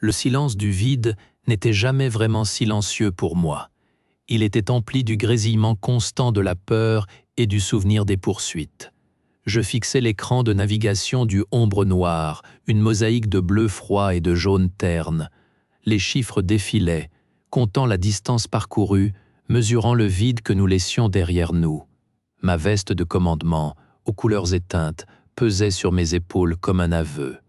Le silence du vide n'était jamais vraiment silencieux pour moi. Il était empli du grésillement constant de la peur et du souvenir des poursuites. Je fixais l'écran de navigation du ombre noir, une mosaïque de bleu froid et de jaune terne. Les chiffres défilaient, comptant la distance parcourue, mesurant le vide que nous laissions derrière nous. Ma veste de commandement, aux couleurs éteintes, pesait sur mes épaules comme un aveu.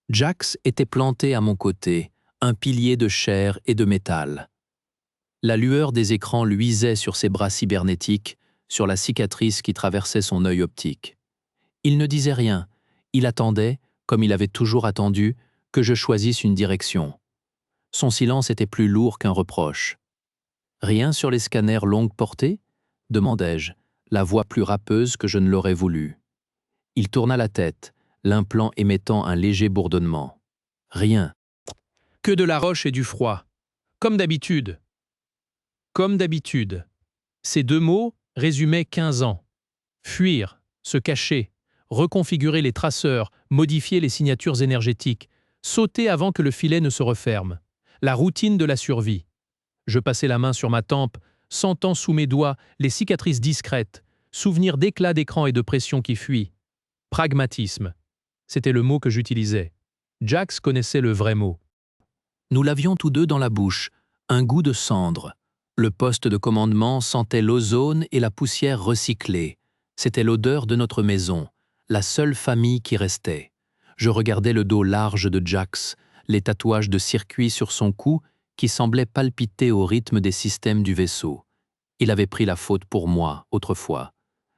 Jax était planté à mon côté, un pilier de chair et de métal. La lueur des écrans luisait sur ses bras cybernétiques, sur la cicatrice qui traversait son œil optique. Il ne disait rien, il attendait, comme il avait toujours attendu, que je choisisse une direction. Son silence était plus lourd qu'un reproche. « Rien sur les scanners longue portée ?» demandai-je, la voix plus râpeuse que je ne l'aurais voulu. Il tourna la tête, l'implant émettant un léger bourdonnement. « Rien. » « Que de la roche et du froid. Comme d'habitude. » Comme d'habitude. Ces deux mots résumaient 15 ans. Fuir, se cacher, reconfigurer les traceurs, modifier les signatures énergétiques, sauter avant que le filet ne se referme. La routine de la survie. Je passais la main sur ma tempe, sentant sous mes doigts les cicatrices discrètes, souvenirs d'éclats d'écran et de pression qui fuient. Pragmatisme. C'était le mot que j'utilisais. Jax connaissait le vrai mot. Nous l'avions tous deux dans la bouche, un goût de cendre. Le poste de commandement sentait l'ozone et la poussière recyclée. C'était l'odeur de notre maison, la seule famille qui restait. Je regardais le dos large de Jax, les tatouages de circuit sur son cou qui semblaient palpiter au rythme des systèmes du vaisseau. Il avait pris la faute pour moi, autrefois.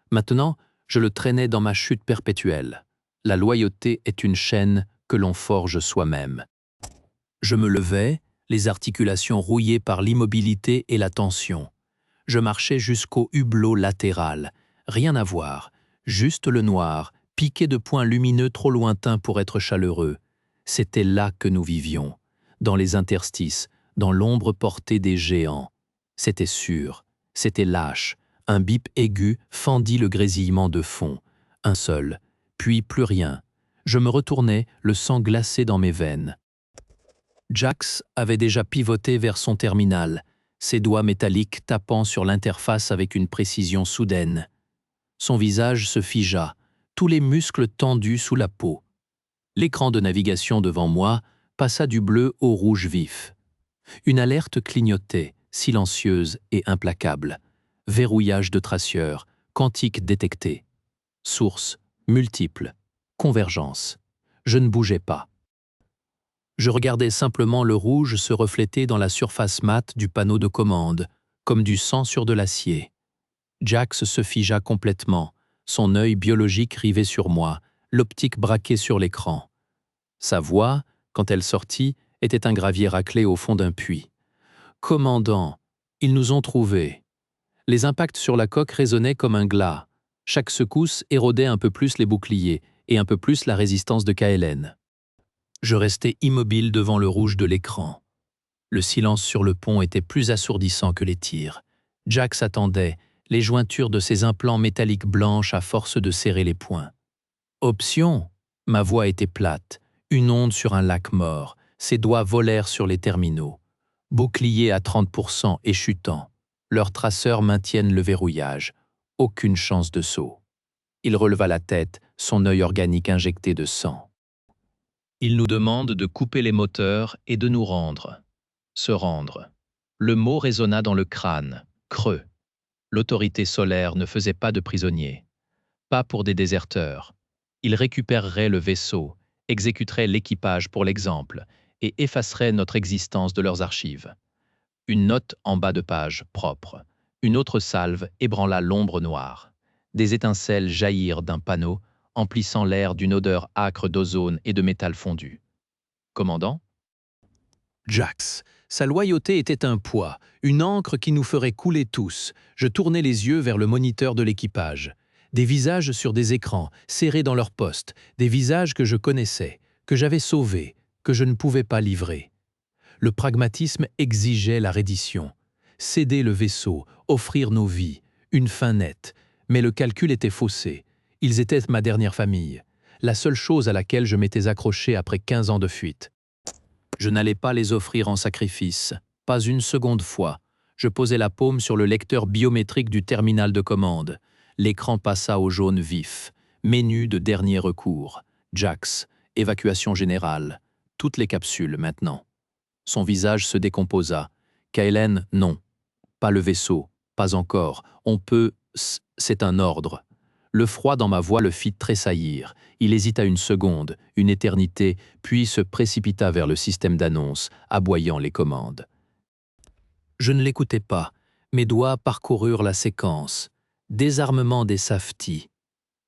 Maintenant, je le traînais dans ma chute perpétuelle. La loyauté est une chaîne que l'on forge soi-même. Je me levais, les articulations rouillées par l'immobilité et la tension. Je marchais jusqu'au hublot latéral. Rien à voir, juste le noir, piqué de points lumineux trop lointains pour être chaleureux. C'était là que nous vivions, dans les interstices, dans l'ombre portée des géants. C'était sûr, c'était lâche. Un bip aigu fendit le grésillement de fond. Un seul, puis plus rien. Je me retournai, le sang glacé dans mes veines. Jax avait déjà pivoté vers son terminal, ses doigts métalliques tapant sur l'interface avec une précision soudaine. Son visage se figea, tous les muscles tendus sous la peau. L'écran de navigation devant moi passa du bleu au rouge vif. Une alerte clignotait, silencieuse et implacable. Verrouillage de traceurs, quantique détecté. Source, multiple, convergence. Je ne bougeais pas. Je regardais simplement le rouge se refléter dans la surface mate du panneau de commande, comme du sang sur de l'acier. Jax se figea complètement, son œil biologique rivé sur moi, l'optique braquée sur l'écran. Sa voix, quand elle sortit, était un gravier raclé au fond d'un puits. « Commandant, ils nous ont trouvés. » Les impacts sur la coque résonnaient comme un glas. Chaque secousse érodait un peu plus les boucliers et un peu plus la résistance de KLN. Je restais immobile devant le rouge de l'écran. Le silence sur le pont était plus assourdissant que les tirs. Jax attendait, les jointures de ses implants métalliques blanches à force de serrer les poings. Option. Ma voix était plate, une onde sur un lac mort. Ses doigts volèrent sur les terminaux. Bouclier à 30% et chutant. Leurs traceurs maintiennent le verrouillage. Aucune chance de saut. Il releva la tête, son œil organique injecté de sang. Il nous demande de couper les moteurs et de nous rendre. Se rendre. Le mot résonna dans le crâne, creux. L'autorité solaire ne faisait pas de prisonniers. Pas pour des déserteurs. Ils récupéreraient le vaisseau, exécuteraient l'équipage pour l'exemple et effaceraient notre existence de leurs archives. Une note en bas de page propre. Une autre salve ébranla l'ombre noire. Des étincelles jaillirent d'un panneau, emplissant l'air d'une odeur âcre d'ozone et de métal fondu. Commandant ? Jax. Sa loyauté était un poids, une encre qui nous ferait couler tous. Je tournai les yeux vers le moniteur de l'équipage. Des visages sur des écrans, serrés dans leur poste, des visages que je connaissais, que j'avais sauvés, que je ne pouvais pas livrer. Le pragmatisme exigeait la reddition. Céder le vaisseau, offrir nos vies, une fin nette. Mais le calcul était faussé. Ils étaient ma dernière famille, la seule chose à laquelle je m'étais accroché après 15 ans de fuite. Je n'allais pas les offrir en sacrifice, pas une seconde fois. Je posai la paume sur le lecteur biométrique du terminal de commande. L'écran passa au jaune vif. Menu de dernier recours. Jax, évacuation générale. Toutes les capsules maintenant. Son visage se décomposa. Kaelen, non. Pas le vaisseau, pas encore. On peut... C'est un ordre. Le froid dans ma voix le fit tressaillir. Il hésita une seconde, une éternité, puis se précipita vers le système d'annonce, aboyant les commandes. Je ne l'écoutais pas. Mes doigts parcoururent la séquence. Désarmement des safeties.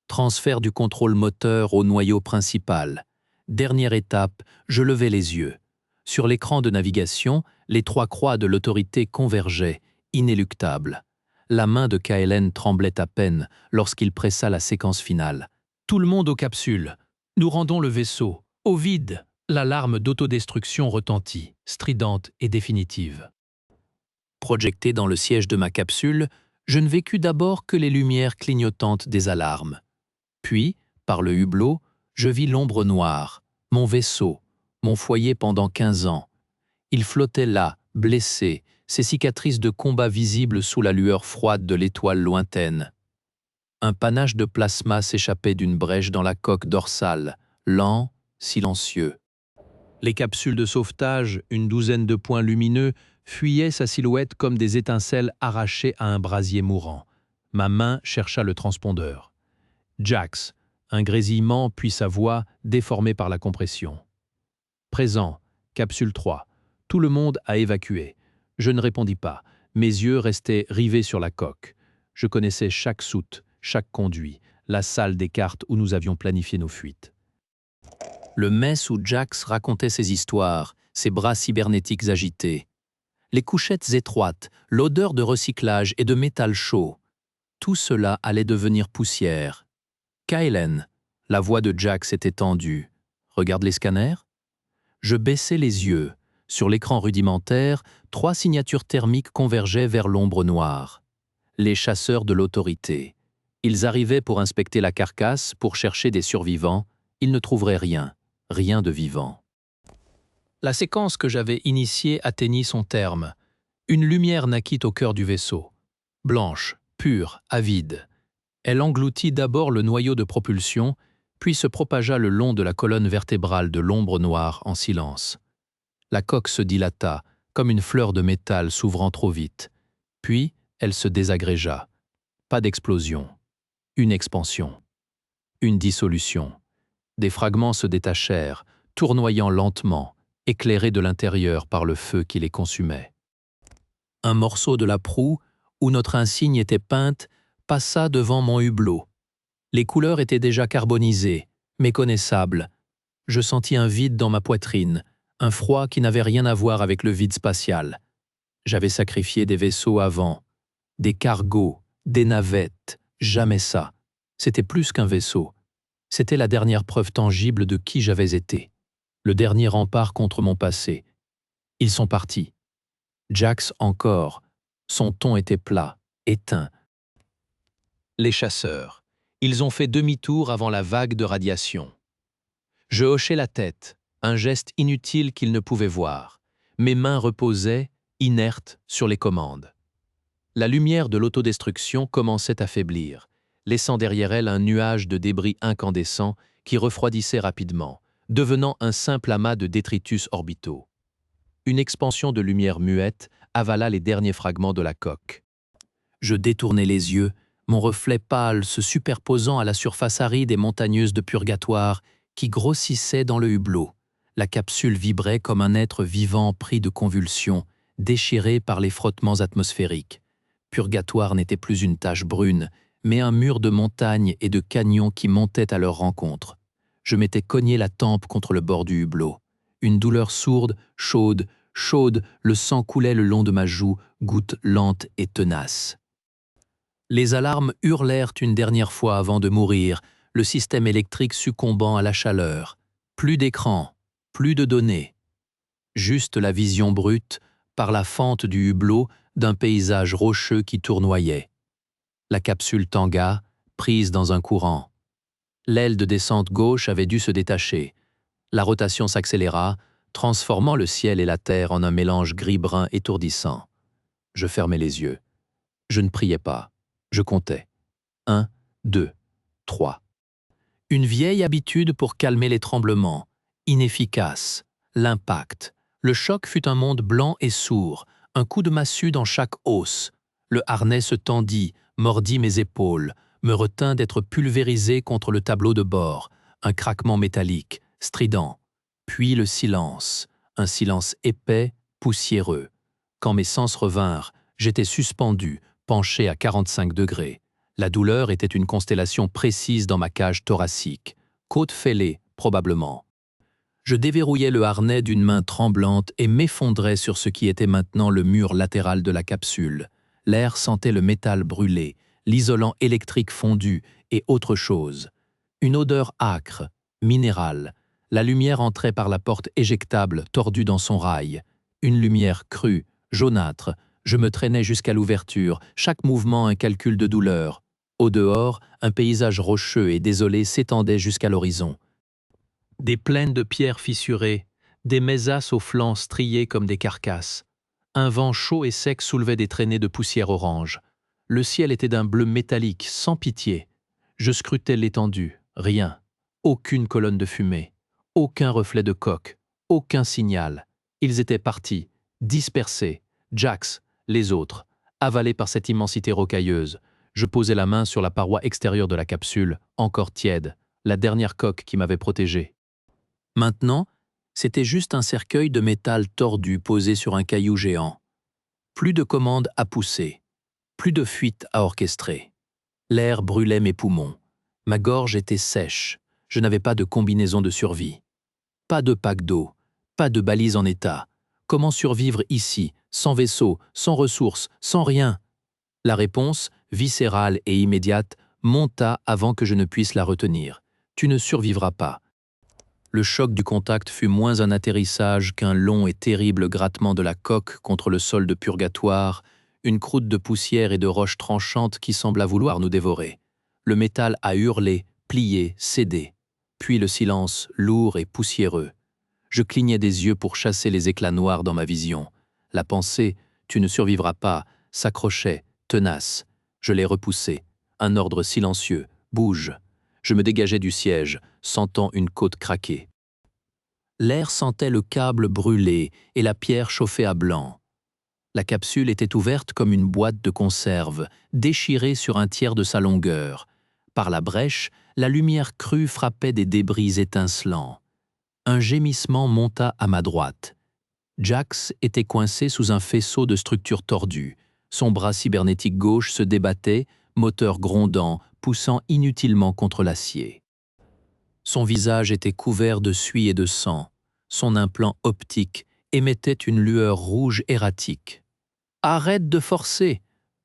Transfert du contrôle moteur au noyau principal. Dernière étape, je levai les yeux. Sur l'écran de navigation, les trois croix de l'autorité convergeaient, inéluctables. La main de Kaelen tremblait à peine lorsqu'il pressa la séquence finale. Tout le monde aux capsules. Nous rendons le vaisseau. Au vide. L'alarme d'autodestruction retentit, stridente et définitive. Projeté dans le siège de ma capsule, je ne vécus d'abord que les lumières clignotantes des alarmes. Puis, par le hublot, je vis l'ombre noire, mon vaisseau, mon foyer pendant 15 ans. Il flottait là, blessé, ses cicatrices de combat visibles sous la lueur froide de l'étoile lointaine. Un panache de plasma s'échappait d'une brèche dans la coque dorsale, lent, silencieux. Les capsules de sauvetage, une douzaine de points lumineux, fuyaient sa silhouette comme des étincelles arrachées à un brasier mourant. Ma main chercha le transpondeur. Jax, un grésillement puis sa voix déformée par la compression. Présent, capsule 3. Tout le monde a évacué. Je ne répondis pas. Mes yeux restaient rivés sur la coque. Je connaissais chaque soute, chaque conduit, la salle des cartes où nous avions planifié nos fuites. Le mess où Jax racontait ses histoires, ses bras cybernétiques agités. Les couchettes étroites, l'odeur de recyclage et de métal chaud. Tout cela allait devenir poussière. Kaelen, la voix de Jax était tendue. Regarde les scanners? Je baissai les yeux. Sur l'écran rudimentaire, 3 signatures thermiques convergeaient vers l'ombre noire. Les chasseurs de l'autorité. Ils arrivaient pour inspecter la carcasse, pour chercher des survivants. Ils ne trouveraient rien, rien de vivant. La séquence que j'avais initiée atteignit son terme. Une lumière naquit au cœur du vaisseau. Blanche, pure, avide. Elle engloutit d'abord le noyau de propulsion, puis se propagea le long de la colonne vertébrale de l'ombre noire en silence. La coque se dilata, comme une fleur de métal s'ouvrant trop vite. Puis, elle se désagrégea. Pas d'explosion. Une expansion. Une dissolution. Des fragments se détachèrent, tournoyant lentement, éclairés de l'intérieur par le feu qui les consumait. Un morceau de la proue, où notre insigne était peinte, passa devant mon hublot. Les couleurs étaient déjà carbonisées, méconnaissables. Je sentis un vide dans ma poitrine, un froid qui n'avait rien à voir avec le vide spatial. J'avais sacrifié des vaisseaux avant, des cargos, des navettes, jamais ça. C'était plus qu'un vaisseau. C'était la dernière preuve tangible de qui j'avais été. Le dernier rempart contre mon passé. Ils sont partis. Jax encore. Son ton était plat, éteint. Les chasseurs. Ils ont fait demi-tour avant la vague de radiation. Je hochai la tête, un geste inutile qu'ils ne pouvaient voir. Mes mains reposaient, inertes, sur les commandes. La lumière de l'autodestruction commençait à faiblir, laissant derrière elle un nuage de débris incandescents qui refroidissait rapidement, devenant un simple amas de détritus orbitaux. Une expansion de lumière muette avala les derniers fragments de la coque. Je détournai les yeux, mon reflet pâle se superposant à la surface aride et montagneuse de purgatoire qui grossissait dans le hublot. La capsule vibrait comme un être vivant pris de convulsions, déchiré par les frottements atmosphériques. Purgatoire n'était plus une tache brune, mais un mur de montagnes et de canyons qui montaient à leur rencontre. Je m'étais cogné la tempe contre le bord du hublot. Une douleur sourde, chaude, chaude, le sang coulait le long de ma joue, goutte lente et tenace. Les alarmes hurlèrent une dernière fois avant de mourir, le système électrique succombant à la chaleur. Plus d'écran, plus de données. Juste la vision brute, par la fente du hublot, d'un paysage rocheux qui tournoyait. La capsule tangua, prise dans un courant. L'aile de descente gauche avait dû se détacher. La rotation s'accéléra, transformant le ciel et la terre en un mélange gris-brun étourdissant. Je fermais les yeux. Je ne priais pas. Je comptais. 1, 2, 3. Une vieille habitude pour calmer les tremblements. Inefficace. L'impact. Le choc fut un monde blanc et sourd, un coup de massue dans chaque os. Le harnais se tendit, mordit mes épaules, me retint d'être pulvérisé contre le tableau de bord, un craquement métallique, strident. Puis le silence, un silence épais, poussiéreux. Quand mes sens revinrent, j'étais suspendu, penché à 45 degrés. La douleur était une constellation précise dans ma cage thoracique. Côte fêlée, probablement. Je déverrouillais le harnais d'une main tremblante et m'effondrais sur ce qui était maintenant le mur latéral de la capsule. L'air sentait le métal brûlé, l'isolant électrique fondu et autre chose. Une odeur âcre, minérale. La lumière entrait par la porte éjectable tordue dans son rail. Une lumière crue, jaunâtre. Je me traînais jusqu'à l'ouverture, chaque mouvement un calcul de douleur. Au dehors, un paysage rocheux et désolé s'étendait jusqu'à l'horizon. Des plaines de pierres fissurées, des mésas aux flancs striés comme des carcasses. Un vent chaud et sec soulevait des traînées de poussière orange. Le ciel était d'un bleu métallique, sans pitié. Je scrutais l'étendue, rien. Aucune colonne de fumée, aucun reflet de coque, aucun signal. Ils étaient partis, dispersés, Jax, les autres, avalés par cette immensité rocailleuse. Je posais la main sur la paroi extérieure de la capsule, encore tiède, la dernière coque qui m'avait protégé. Maintenant, c'était juste un cercueil de métal tordu posé sur un caillou géant. Plus de commandes à pousser, plus de fuites à orchestrer. L'air brûlait mes poumons. Ma gorge était sèche. Je n'avais pas de combinaison de survie. Pas de pack d'eau, pas de balise en état. Comment survivre ici, sans vaisseau, sans ressources, sans rien? La réponse, viscérale et immédiate, monta avant que je ne puisse la retenir. Tu ne survivras pas. Le choc du contact fut moins un atterrissage qu'un long et terrible grattement de la coque contre le sol de purgatoire, une croûte de poussière et de roches tranchantes qui sembla vouloir nous dévorer. Le métal a hurlé, plié, cédé. Puis le silence, lourd et poussiéreux. Je clignais des yeux pour chasser les éclats noirs dans ma vision. La pensée, tu ne survivras pas, s'accrochait, tenace. Je l'ai repoussée. Un ordre silencieux, bouge. Je me dégageais du siège, sentant une côte craquer. L'air sentait le câble brûlé et la pierre chauffée à blanc. La capsule était ouverte comme une boîte de conserve, déchirée sur un tiers de sa longueur. Par la brèche, la lumière crue frappait des débris étincelants. Un gémissement monta à ma droite. Jax était coincé sous un faisceau de structures tordues. Son bras cybernétique gauche se débattait, moteur grondant, poussant inutilement contre l'acier. Son visage était couvert de suie et de sang. Son implant optique émettait une lueur rouge erratique. « Arrête de forcer !»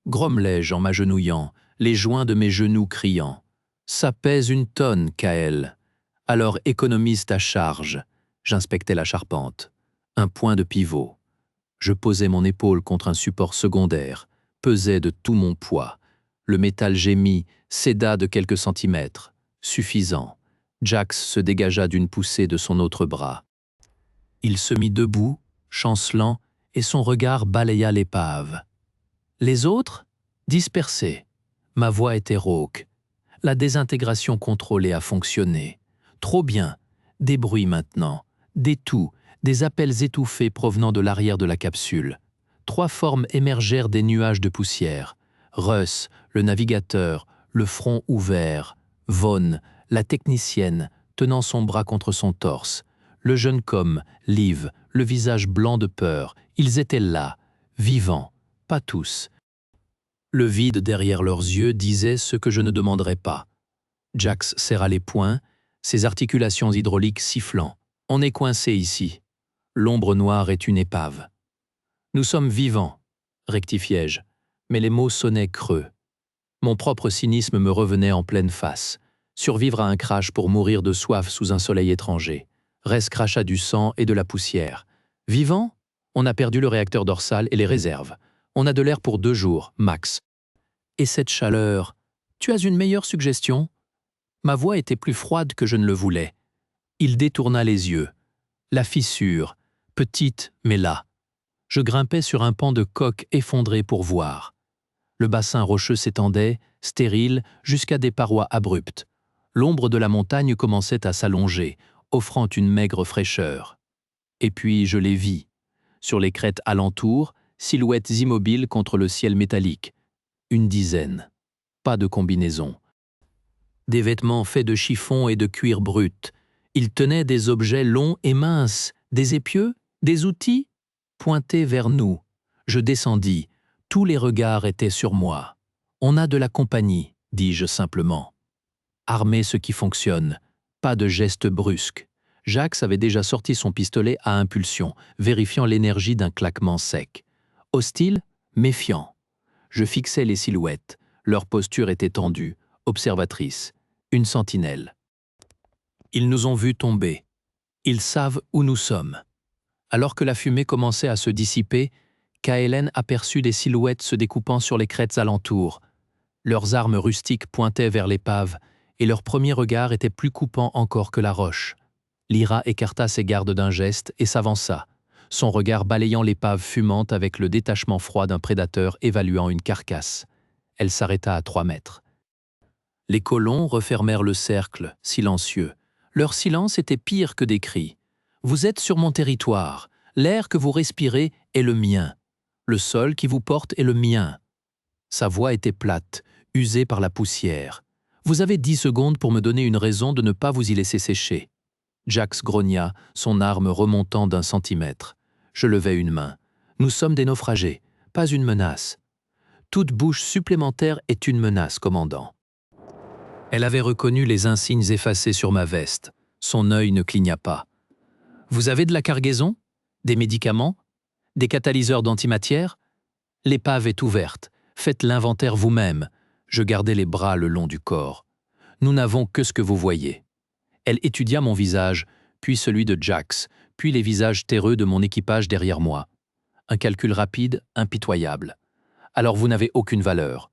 grommelai-je en m'agenouillant, les joints de mes genoux criant. « Ça pèse une tonne, Kael. Alors économise ta charge. » J'inspectais la charpente. Un point de pivot. Je posais mon épaule contre un support secondaire, pesais de tout mon poids. Le métal gémit, céda de quelques centimètres. Suffisant. Jax se dégagea d'une poussée de son autre bras. Il se mit debout, chancelant, et son regard balaya l'épave. Les autres, dispersés. Ma voix était rauque. La désintégration contrôlée a fonctionné. Trop bien. Des bruits maintenant. Des toux, des appels étouffés provenant de l'arrière de la capsule. 3 formes émergèrent des nuages de poussière. Russ, le navigateur, le front ouvert. Vaughn, la technicienne, tenant son bras contre son torse. Le jeune com, Liv, le visage blanc de peur. Ils étaient là, vivants, pas tous. Le vide derrière leurs yeux disait ce que je ne demanderais pas. Jax serra les poings, ses articulations hydrauliques sifflant. On est coincé ici. L'ombre noire est une épave. Nous sommes vivants, rectifiai-je, mais les mots sonnaient creux. Mon propre cynisme me revenait en pleine face. Survivre à un crash pour mourir de soif sous un soleil étranger. Reste cracha du sang et de la poussière. Vivant? On a perdu le réacteur dorsal et les réserves. On a de l'air pour 2 jours, max. Et cette chaleur, tu as une meilleure suggestion? Ma voix était plus froide que je ne le voulais. Il détourna les yeux. La fissure, petite mais là. Je grimpais sur un pan de coque effondré pour voir. Le bassin rocheux s'étendait, stérile, jusqu'à des parois abruptes. L'ombre de la montagne commençait à s'allonger, offrant une maigre fraîcheur. Et puis je les vis. Sur les crêtes alentour, silhouettes immobiles contre le ciel métallique. Une dizaine. Pas de combinaison. Des vêtements faits de chiffon et de cuir brut. Ils tenaient des objets longs et minces, des épieux, des outils, pointés vers nous. Je descendis. Tous les regards étaient sur moi. On a de la compagnie, dis-je simplement. Armer ce qui fonctionne. Pas de gestes brusques. Jax avait déjà sorti son pistolet à impulsion, vérifiant l'énergie d'un claquement sec. Hostile, méfiant. Je fixais les silhouettes. Leur posture était tendue, observatrice. Une sentinelle. Ils nous ont vus tomber. Ils savent où nous sommes. Alors que la fumée commençait à se dissiper, Kaelen aperçut des silhouettes se découpant sur les crêtes alentours. Leurs armes rustiques pointaient vers l'épave, et leur premier regard était plus coupant encore que la roche. Lyra écarta ses gardes d'un geste et s'avança, son regard balayant l'épave fumante avec le détachement froid d'un prédateur évaluant une carcasse. Elle s'arrêta à 3 mètres. Les colons refermèrent le cercle, silencieux. Leur silence était pire que des cris. « Vous êtes sur mon territoire. L'air que vous respirez est le mien. Le sol qui vous porte est le mien. » Sa voix était plate, usée par la poussière. « Vous avez 10 secondes pour me donner une raison de ne pas vous y laisser sécher. » Jax grogna, son arme remontant d'1 centimètre. Je levai une main. « Nous sommes des naufragés, pas une menace. » « Toute bouche supplémentaire est une menace, commandant. » Elle avait reconnu les insignes effacés sur ma veste. Son œil ne cligna pas. « Vous avez de la cargaison? Des médicaments? Des catalyseurs d'antimatière? L'épave est ouverte. Faites l'inventaire vous-même. » Je gardai les bras le long du corps. « Nous n'avons que ce que vous voyez. » Elle étudia mon visage, puis celui de Jax, puis les visages terreux de mon équipage derrière moi. Un calcul rapide, impitoyable. « Alors vous n'avez aucune valeur. »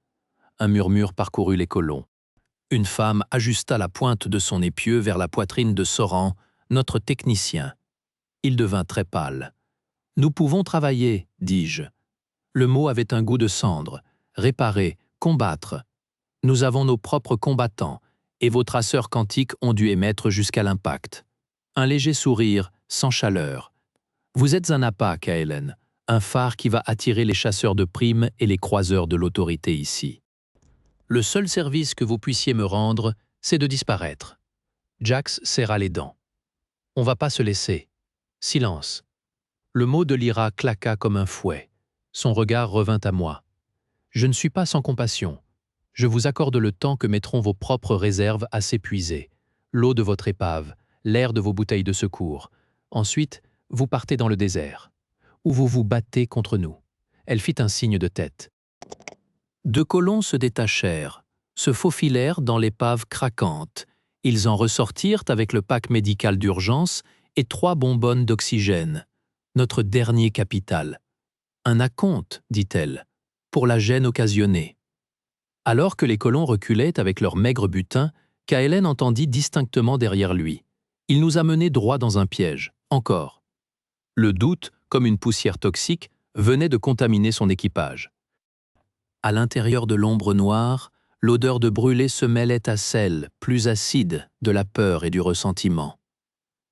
Un murmure parcourut les colons. Une femme ajusta la pointe de son épieu vers la poitrine de Soran, notre technicien. Il devint très pâle. « Nous pouvons travailler, dis-je. » Le mot avait un goût de cendre. Réparer, combattre. Nous avons nos propres combattants, et vos traceurs quantiques ont dû émettre jusqu'à l'impact. Un léger sourire, sans chaleur. Vous êtes un appât, Kaelen, un phare qui va attirer les chasseurs de primes et les croiseurs de l'autorité ici. Le seul service que vous puissiez me rendre, c'est de disparaître. Jax serra les dents. On va pas se laisser. Silence. Le mot de Lyra claqua comme un fouet. Son regard revint à moi. Je ne suis pas sans compassion. Je vous accorde le temps que mettront vos propres réserves à s'épuiser, l'eau de votre épave, l'air de vos bouteilles de secours. Ensuite, vous partez dans le désert, où vous vous battez contre nous. Elle fit un signe de tête. 2 colons se détachèrent, se faufilèrent dans l'épave craquante. Ils en ressortirent avec le pack médical d'urgence et 3 bonbonnes d'oxygène. Notre dernier capital. Un acompte, dit-elle, pour la gêne occasionnée. Alors que les colons reculaient avec leur maigre butin, Kaelen entendit distinctement derrière lui. Il nous a menés droit dans un piège, encore. Le doute, comme une poussière toxique, venait de contaminer son équipage. À l'intérieur de l'ombre noire, l'odeur de brûlé se mêlait à celle, plus acide, de la peur et du ressentiment.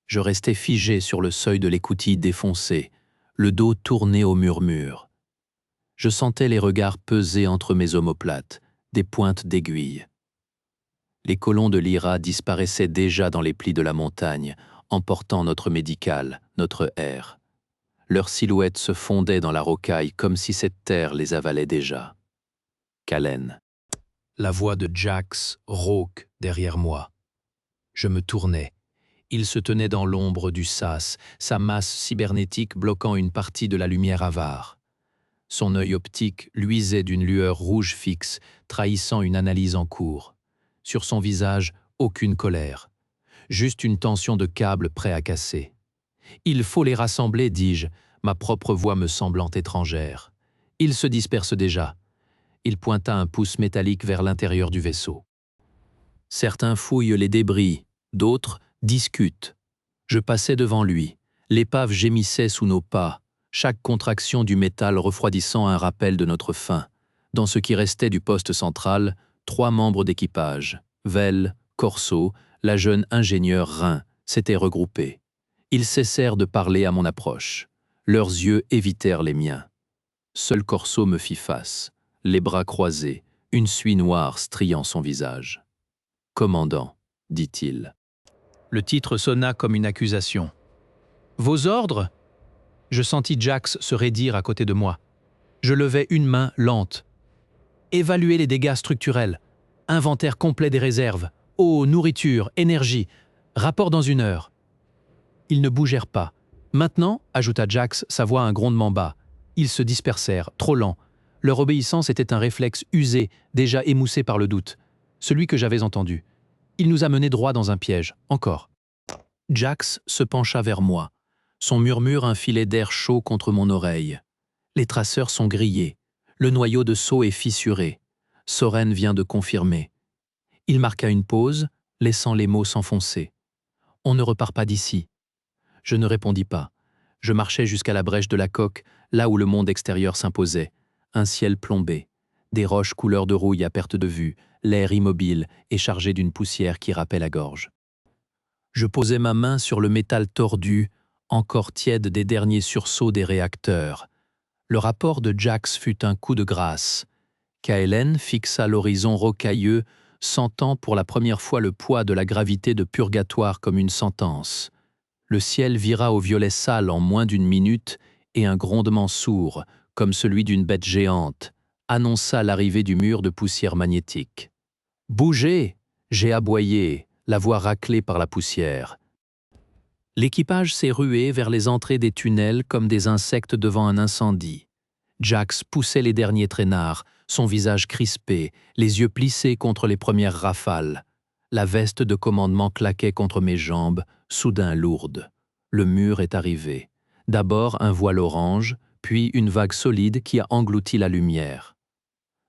Je restais figé sur le seuil de l'écoutille défoncée, le dos tourné au murmure. Je sentais les regards peser entre mes omoplates, des pointes d'aiguilles. Les colons de Lyra disparaissaient déjà dans les plis de la montagne, emportant notre médical, notre air. Leurs silhouettes se fondaient dans la rocaille comme si cette terre les avalait déjà. Kaelen. La voix de Jax rauque derrière moi. Je me tournai. Il se tenait dans l'ombre du sas, sa masse cybernétique bloquant une partie de la lumière avare. Son œil optique luisait d'une lueur rouge fixe, trahissant une analyse en cours. Sur son visage, aucune colère. Juste une tension de câbles prêt à casser. « Il faut les rassembler, dis-je, ma propre voix me semblant étrangère. Ils se dispersent déjà. » Il pointa un pouce métallique vers l'intérieur du vaisseau. Certains fouillent les débris, d'autres discutent. Je passai devant lui. L'épave gémissait sous nos pas, chaque contraction du métal refroidissant un rappel de notre faim. Dans ce qui restait du poste central, 3 membres d'équipage, Vell, Corso, la jeune ingénieure Rhin, s'étaient regroupés. Ils cessèrent de parler à mon approche. Leurs yeux évitèrent les miens. Seul Corso me fit face, les bras croisés, une suie noire striant son visage. « Commandant, dit-il. » Le titre sonna comme une accusation. « Vos ordres ?» Je sentis Jax se raidir à côté de moi. Je levai une main lente. « Évaluer les dégâts structurels. Inventaire complet des réserves. Eau, nourriture, énergie. Rapport dans 1 heure. » Ils ne bougèrent pas. Maintenant, ajouta Jax, sa voix un grondement bas. Ils se dispersèrent, trop lents. Leur obéissance était un réflexe usé, déjà émoussé par le doute. Celui que j'avais entendu. Il nous a menés droit dans un piège, encore. Jax se pencha vers moi. Son murmure un filet d'air chaud contre mon oreille. Les traceurs sont grillés. Le noyau de sceau est fissuré. Soren vient de confirmer. Il marqua une pause, laissant les mots s'enfoncer. On ne repart pas d'ici. Je ne répondis pas. Je marchais jusqu'à la brèche de la coque, là où le monde extérieur s'imposait. Un ciel plombé, des roches couleur de rouille à perte de vue, l'air immobile et chargé d'une poussière qui râpait la gorge. Je posai ma main sur le métal tordu, encore tiède des derniers sursauts des réacteurs. Le rapport de Jax fut un coup de grâce. Kaelen fixa l'horizon rocailleux, sentant pour la première fois le poids de la gravité de purgatoire comme une sentence. Le ciel vira au violet sale en moins d'1 minute et un grondement sourd, comme celui d'une bête géante, annonça l'arrivée du mur de poussière magnétique. « Bougez !» j'ai aboyé, la voix raclée par la poussière. L'équipage s'est rué vers les entrées des tunnels comme des insectes devant un incendie. Jax poussait les derniers traînards, son visage crispé, les yeux plissés contre les premières rafales. La veste de commandement claquait contre mes jambes, soudain lourde. Le mur est arrivé. D'abord un voile orange, puis une vague solide qui a englouti la lumière.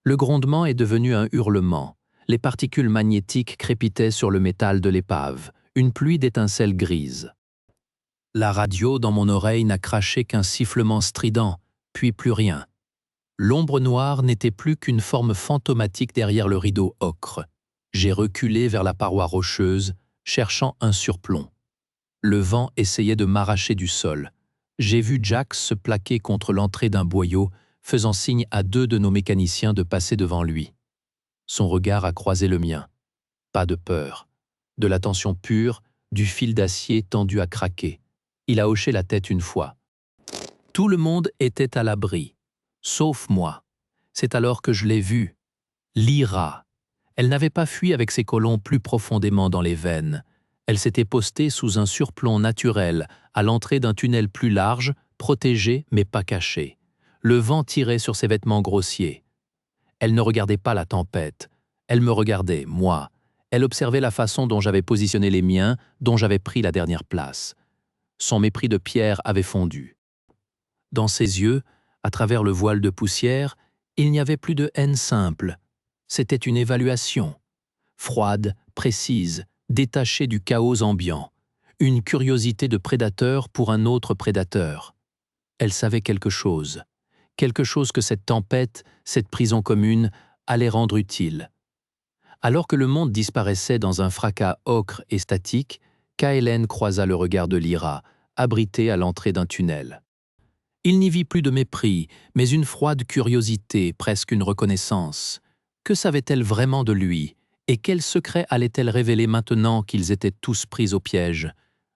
Le grondement est devenu un hurlement. Les particules magnétiques crépitaient sur le métal de l'épave, une pluie d'étincelles grises. La radio dans mon oreille n'a craché qu'un sifflement strident, puis plus rien. L'ombre noire n'était plus qu'une forme fantomatique derrière le rideau ocre. J'ai reculé vers la paroi rocheuse, cherchant un surplomb. Le vent essayait de m'arracher du sol. J'ai vu Jax se plaquer contre l'entrée d'un boyau, faisant signe à 2 de nos mécaniciens de passer devant lui. Son regard a croisé le mien. Pas de peur. De l'attention pure, du fil d'acier tendu à craquer. Il a hoché la tête une fois. Tout le monde était à l'abri, sauf moi. C'est alors que je l'ai vue. Lyra. Elle n'avait pas fui avec ses colons plus profondément dans les veines. Elle s'était postée sous un surplomb naturel, à l'entrée d'un tunnel plus large, protégé mais pas caché. Le vent tirait sur ses vêtements grossiers. Elle ne regardait pas la tempête. Elle me regardait, moi. Elle observait la façon dont j'avais positionné les miens, dont j'avais pris la dernière place. Son mépris de pierre avait fondu. Dans ses yeux, à travers le voile de poussière, il n'y avait plus de haine simple. C'était une évaluation. Froide, précise, détachée du chaos ambiant. Une curiosité de prédateur pour un autre prédateur. Elle savait quelque chose que cette tempête, cette prison commune, allait rendre utile. Alors que le monde disparaissait dans un fracas ocre et statique, Kaelen croisa le regard de Lyra, abritée à l'entrée d'un tunnel. Il n'y vit plus de mépris, mais une froide curiosité, presque une reconnaissance. Que savait-elle vraiment de lui, et quel secret allait-elle révéler maintenant qu'ils étaient tous pris au piège?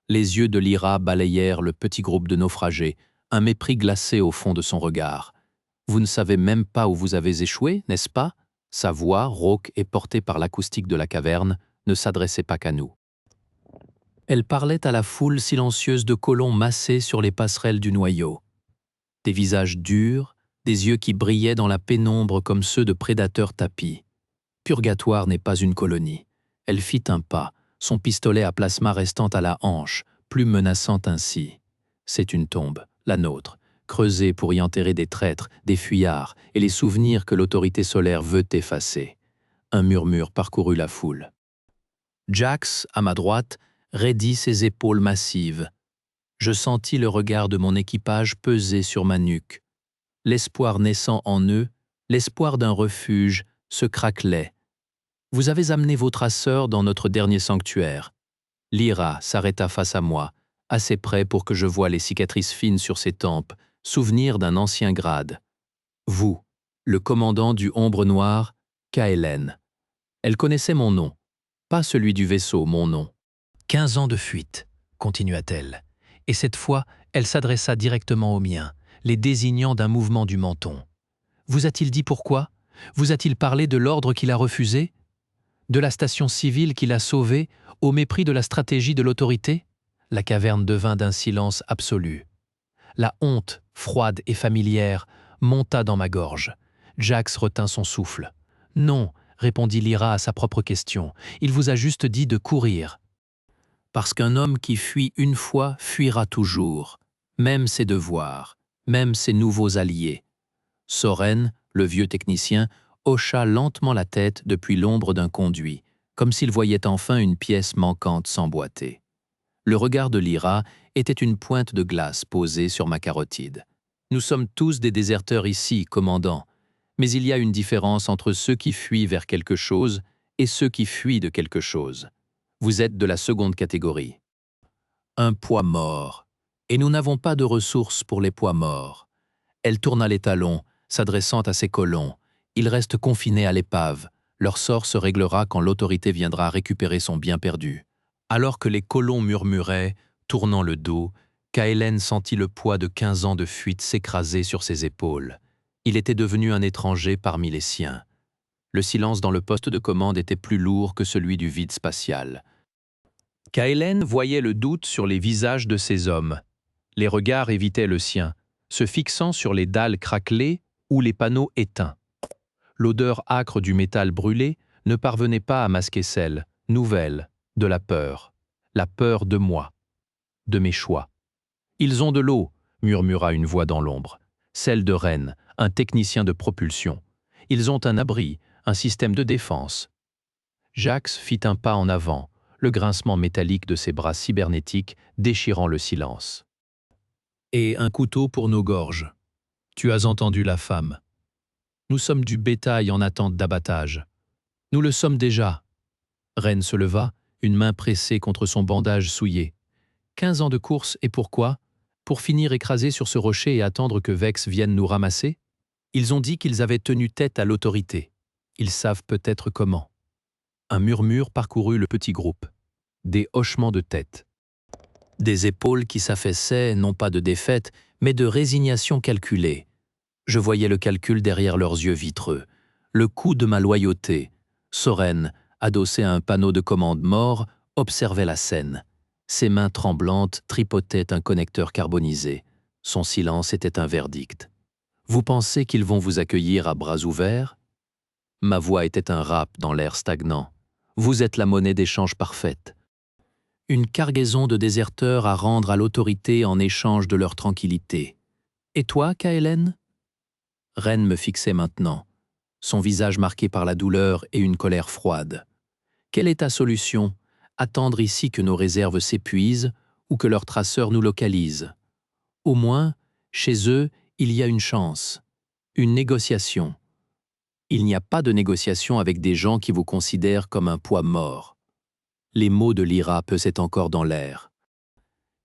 Les yeux de Lyra balayèrent le petit groupe de naufragés, un mépris glacé au fond de son regard. « Vous ne savez même pas où vous avez échoué, n'est-ce pas ?» Sa voix, rauque et portée par l'acoustique de la caverne, ne s'adressait pas qu'à nous. Elle parlait à la foule silencieuse de colons massés sur les passerelles du noyau. Des visages durs, des yeux qui brillaient dans la pénombre comme ceux de prédateurs tapis. Purgatoire n'est pas une colonie. Elle fit un pas, son pistolet à plasma restant à la hanche, plus menaçant ainsi. C'est une tombe, la nôtre, creusée pour y enterrer des traîtres, des fuyards et les souvenirs que l'autorité solaire veut effacer. Un murmure parcourut la foule. Jax, à ma droite, raidit ses épaules massives. Je sentis le regard de mon équipage peser sur ma nuque. L'espoir naissant en eux, l'espoir d'un refuge, se craquelait. « Vous avez amené vos traceurs dans notre dernier sanctuaire. » Lyra s'arrêta face à moi, assez près pour que je voie les cicatrices fines sur ses tempes, souvenir d'un ancien grade. « Vous, le commandant du Ombre Noire, Kaelen. » Elle connaissait mon nom, pas celui du vaisseau, mon nom. 15 ans de fuite, continua-t-elle, et cette fois, elle s'adressa directement aux miens, les désignant d'un mouvement du menton. Vous a-t-il dit pourquoi? Vous a-t-il parlé de l'ordre qu'il a refusé? De la station civile qu'il a sauvée, au mépris de la stratégie de l'autorité? La caverne devint d'un silence absolu. La honte, froide et familière, monta dans ma gorge. Jax retint son souffle. « Non, » répondit Lyra à sa propre question, « il vous a juste dit de courir. » Parce qu'un homme qui fuit une fois fuira toujours, même ses devoirs, même ses nouveaux alliés. Soren, le vieux technicien, hocha lentement la tête depuis l'ombre d'un conduit, comme s'il voyait enfin une pièce manquante s'emboîter. Le regard de Lyra était une pointe de glace posée sur ma carotide. « Nous sommes tous des déserteurs ici, commandant, mais il y a une différence entre ceux qui fuient vers quelque chose et ceux qui fuient de quelque chose. Vous êtes de la seconde catégorie. Un poids mort, et nous n'avons pas de ressources pour les poids morts. » Elle tourna les talons, s'adressant à ses colons. Ils restent confinés à l'épave. Leur sort se réglera quand l'autorité viendra récupérer son bien perdu. Alors que les colons murmuraient, tournant le dos, Kaelen sentit le poids de 15 ans de fuite s'écraser sur ses épaules. Il était devenu un étranger parmi les siens. Le silence dans le poste de commande était plus lourd que celui du vide spatial. Kaelen voyait le doute sur les visages de ces hommes. Les regards évitaient le sien, se fixant sur les dalles craquelées ou les panneaux éteints. L'odeur âcre du métal brûlé ne parvenait pas à masquer celle, nouvelle, de la peur de moi, de mes choix. « Ils ont de l'eau », murmura une voix dans l'ombre. Celle de Ren, un technicien de propulsion. « Ils ont un abri, un système de défense. » Jax fit un pas en avant, le grincement métallique de ses bras cybernétiques déchirant le silence. « Et un couteau pour nos gorges. Tu as entendu la femme. Nous sommes du bétail en attente d'abattage. Nous le sommes déjà. » Ren se leva, une main pressée contre son bandage souillé. 15 ans de course, et pourquoi? Pour finir écrasés sur ce rocher et attendre que Vex vienne nous ramasser? Ils ont dit qu'ils avaient tenu tête à l'autorité. Ils savent peut-être comment. Un murmure parcourut le petit groupe. Des hochements de tête. Des épaules qui s'affaissaient, non pas de défaite, mais de résignation calculée. Je voyais le calcul derrière leurs yeux vitreux. Le coût de ma loyauté. Soren, adossé à un panneau de commande mort, observait la scène. Ses mains tremblantes tripotaient un connecteur carbonisé. Son silence était un verdict. « Vous pensez qu'ils vont vous accueillir à bras ouverts ?» Ma voix était un rap dans l'air stagnant. « Vous êtes la monnaie d'échange parfaite. Une cargaison de déserteurs à rendre à l'autorité en échange de leur tranquillité. Et toi, Kaelen ?» Ren me fixait maintenant, son visage marqué par la douleur et une colère froide. « Quelle est ta solution? Attendre ici que nos réserves s'épuisent ou que leurs traceurs nous localisent? Au moins, chez eux, il y a une chance, une négociation. Il n'y a pas de négociation avec des gens qui vous considèrent comme un poids mort. » Les mots de Lyra pesaient encore dans l'air.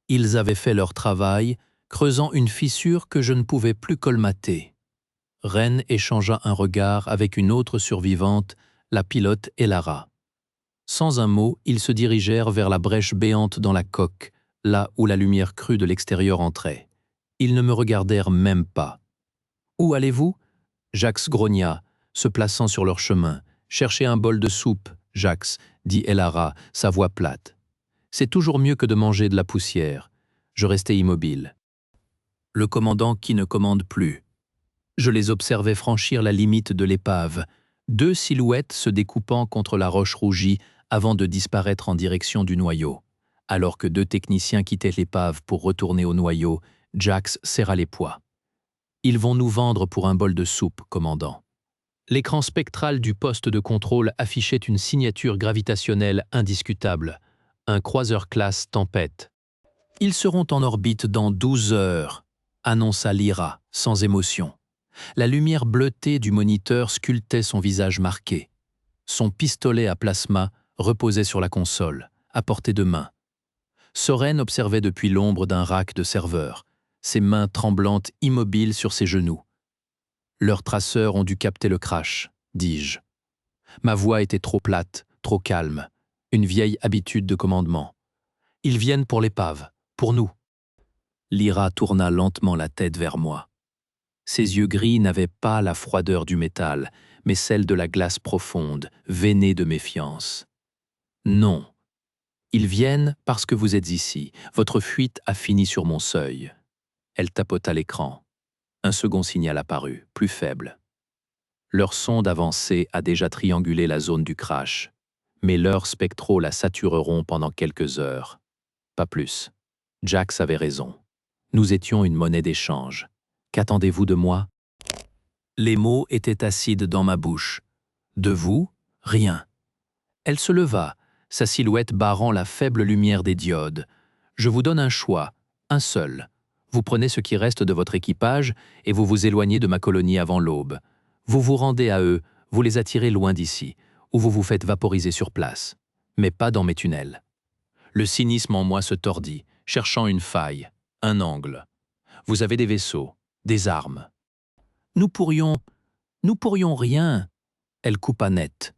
Ils avaient fait leur travail, creusant une fissure que je ne pouvais plus colmater. Ren échangea un regard avec une autre survivante, la pilote Elara. Sans un mot, ils se dirigèrent vers la brèche béante dans la coque, là où la lumière crue de l'extérieur entrait. Ils ne me regardèrent même pas. « Où allez-vous » Jax grogna, se plaçant sur leur chemin. « Cherchez un bol de soupe, Jax, » dit Elara, sa voix plate. « C'est toujours mieux que de manger de la poussière. » Je restai immobile. Le commandant qui ne commande plus. Je les observais franchir la limite de l'épave, 2 silhouettes se découpant contre la roche rougie avant de disparaître en direction du noyau. Alors que 2 techniciens quittaient l'épave pour retourner au noyau, Jax serra les poings. « Ils vont nous vendre pour un bol de soupe, commandant. » L'écran spectral du poste de contrôle affichait une signature gravitationnelle indiscutable, un croiseur classe Tempête. Ils seront en orbite dans 12 heures, annonça Lyra, sans émotion. La lumière bleutée du moniteur sculptait son visage marqué. Son pistolet à plasma reposait sur la console, à portée de main. Soren observait depuis l'ombre d'un rack de serveur, ses mains tremblantes immobiles sur ses genoux. Leurs traceurs ont dû capter le crash, dis-je. Ma voix était trop plate, trop calme, une vieille habitude de commandement. Ils viennent pour l'épave, pour nous. Lyra tourna lentement la tête vers moi. Ses yeux gris n'avaient pas la froideur du métal, mais celle de la glace profonde, veinée de méfiance. Non. Ils viennent parce que vous êtes ici. Votre fuite a fini sur mon seuil. Elle tapota l'écran. Un second signal apparut, plus faible. Leur sonde avancée a déjà triangulé la zone du crash, mais leurs spectraux la satureront pendant quelques heures. Pas plus. Jax avait raison. Nous étions une monnaie d'échange. Qu'attendez-vous de moi? Les mots étaient acides dans ma bouche. De vous? Rien. Elle se leva, sa silhouette barrant la faible lumière des diodes. Je vous donne un choix, un seul. Vous prenez ce qui reste de votre équipage et vous vous éloignez de ma colonie avant l'aube. Vous vous rendez à eux, vous les attirez loin d'ici, ou vous vous faites vaporiser sur place. Mais pas dans mes tunnels. Le cynisme en moi se tordit, cherchant une faille, un angle. Vous avez des vaisseaux, des armes. Nous pourrions rien. Elle coupa net.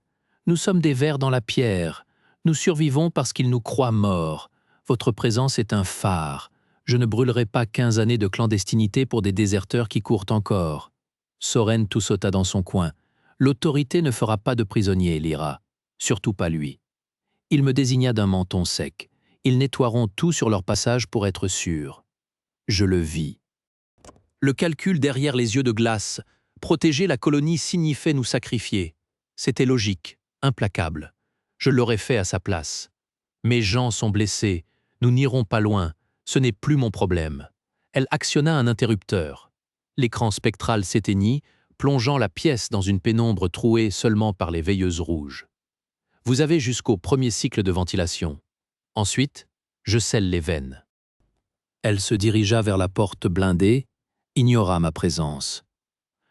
Nous sommes des vers dans la pierre. Nous survivons parce qu'ils nous croient morts. Votre présence est un phare. Je ne brûlerai pas 15 années de clandestinité pour des déserteurs qui courent encore. Soren tout sauta dans son coin. L'autorité ne fera pas de prisonnier, Lyra. Surtout pas lui. Il me désigna d'un menton sec. Ils nettoieront tout sur leur passage pour être sûrs. Je le vis. Le calcul derrière les yeux de glace. Protéger la colonie signifiait nous sacrifier. C'était logique, implacable. Je l'aurais fait à sa place. Mes gens sont blessés. Nous n'irons pas loin. Ce n'est plus mon problème. Elle actionna un interrupteur. L'écran spectral s'éteignit, plongeant la pièce dans une pénombre trouée seulement par les veilleuses rouges. Vous avez jusqu'au premier cycle de ventilation. Ensuite, je scelle les veines. Elle se dirigea vers la porte blindée, ignora ma présence.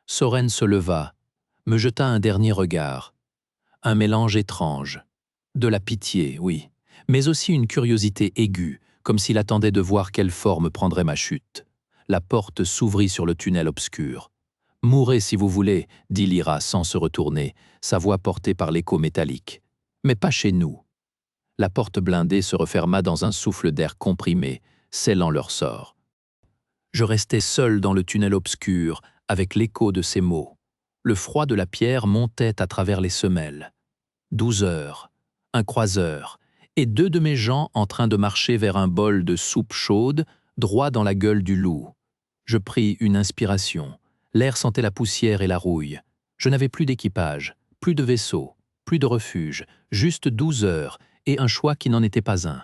Soren se leva, me jeta un dernier regard. Un mélange étrange. De la pitié, oui, mais aussi une curiosité aiguë, comme s'il attendait de voir quelle forme prendrait ma chute. La porte s'ouvrit sur le tunnel obscur. « Mourez si vous voulez », dit Lyra sans se retourner, sa voix portée par l'écho métallique. « Mais pas chez nous. » La porte blindée se referma dans un souffle d'air comprimé, scellant leur sort. Je restais seul dans le tunnel obscur, avec l'écho de ces mots. Le froid de la pierre montait à travers les semelles. 12 heures, un croiseur, et 2 de mes gens en train de marcher vers un bol de soupe chaude, droit dans la gueule du loup. Je pris une inspiration. L'air sentait la poussière et la rouille. Je n'avais plus d'équipage, plus de vaisseau, plus de refuge, juste 12 heures, et un choix qui n'en était pas un.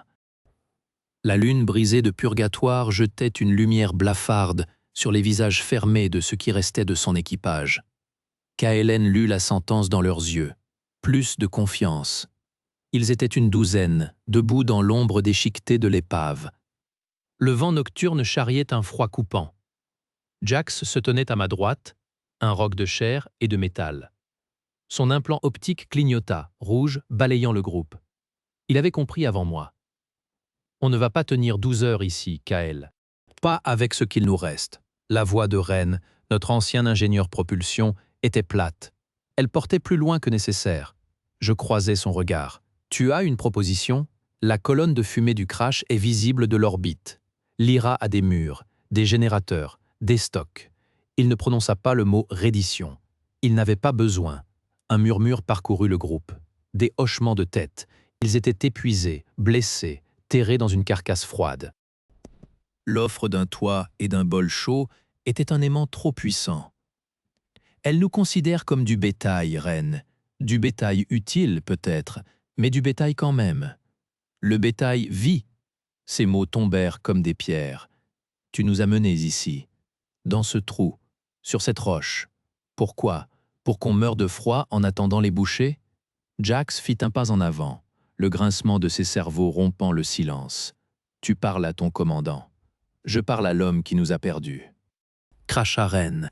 La lune brisée de purgatoire jetait une lumière blafarde sur les visages fermés de ce qui restait de son équipage. Kaelen lut la sentence dans leurs yeux. Plus de confiance. Ils étaient une douzaine, debout dans l'ombre déchiquetée de l'épave. Le vent nocturne charriait un froid coupant. Jax se tenait à ma droite, un roc de chair et de métal. Son implant optique clignota, rouge, balayant le groupe. Il avait compris avant moi. On ne va pas tenir 12 heures ici, Kael. Pas avec ce qu'il nous reste. La voix de Ren, notre ancien ingénieur propulsion, était plate. Elle portait plus loin que nécessaire. Je croisais son regard. Tu as une proposition? La colonne de fumée du crash est visible de l'orbite. Lyra a des murs, des générateurs, des stocks. Il ne prononça pas le mot reddition. Il n'avait pas besoin. Un murmure parcourut le groupe. Des hochements de tête. Ils étaient épuisés, blessés, terrés dans une carcasse froide. L'offre d'un toit et d'un bol chaud était un aimant trop puissant. Elle nous considère comme du bétail, Reine. Du bétail utile, peut-être, mais du bétail quand même. Le bétail vit. Ces mots tombèrent comme des pierres. Tu nous as menés ici, dans ce trou, sur cette roche. Pourquoi? Pour qu'on meure de froid en attendant les bouchers? Jax fit un pas en avant, le grincement de ses cerveaux rompant le silence. Tu parles à ton commandant. Je parle à l'homme qui nous a perdus. Cracha Ren.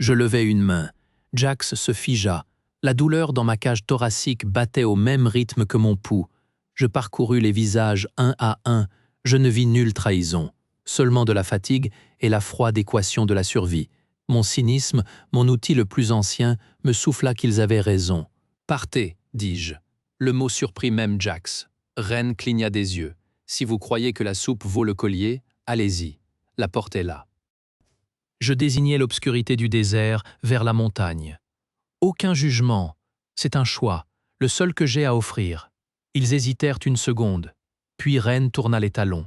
Je levai une main. Jax se figea. La douleur dans ma cage thoracique battait au même rythme que mon pouls. Je parcourus les visages un à un. Je ne vis nulle trahison. Seulement de la fatigue et la froide équation de la survie. Mon cynisme, mon outil le plus ancien, me souffla qu'ils avaient raison. « Partez », dis-je. Le mot surprit même Jax. Ren cligna des yeux. « Si vous croyez que la soupe vaut le collier, allez-y. La porte est là. » Je désignai l'obscurité du désert vers la montagne. Aucun jugement, c'est un choix, le seul que j'ai à offrir. Ils hésitèrent une seconde, puis Ren tourna les talons.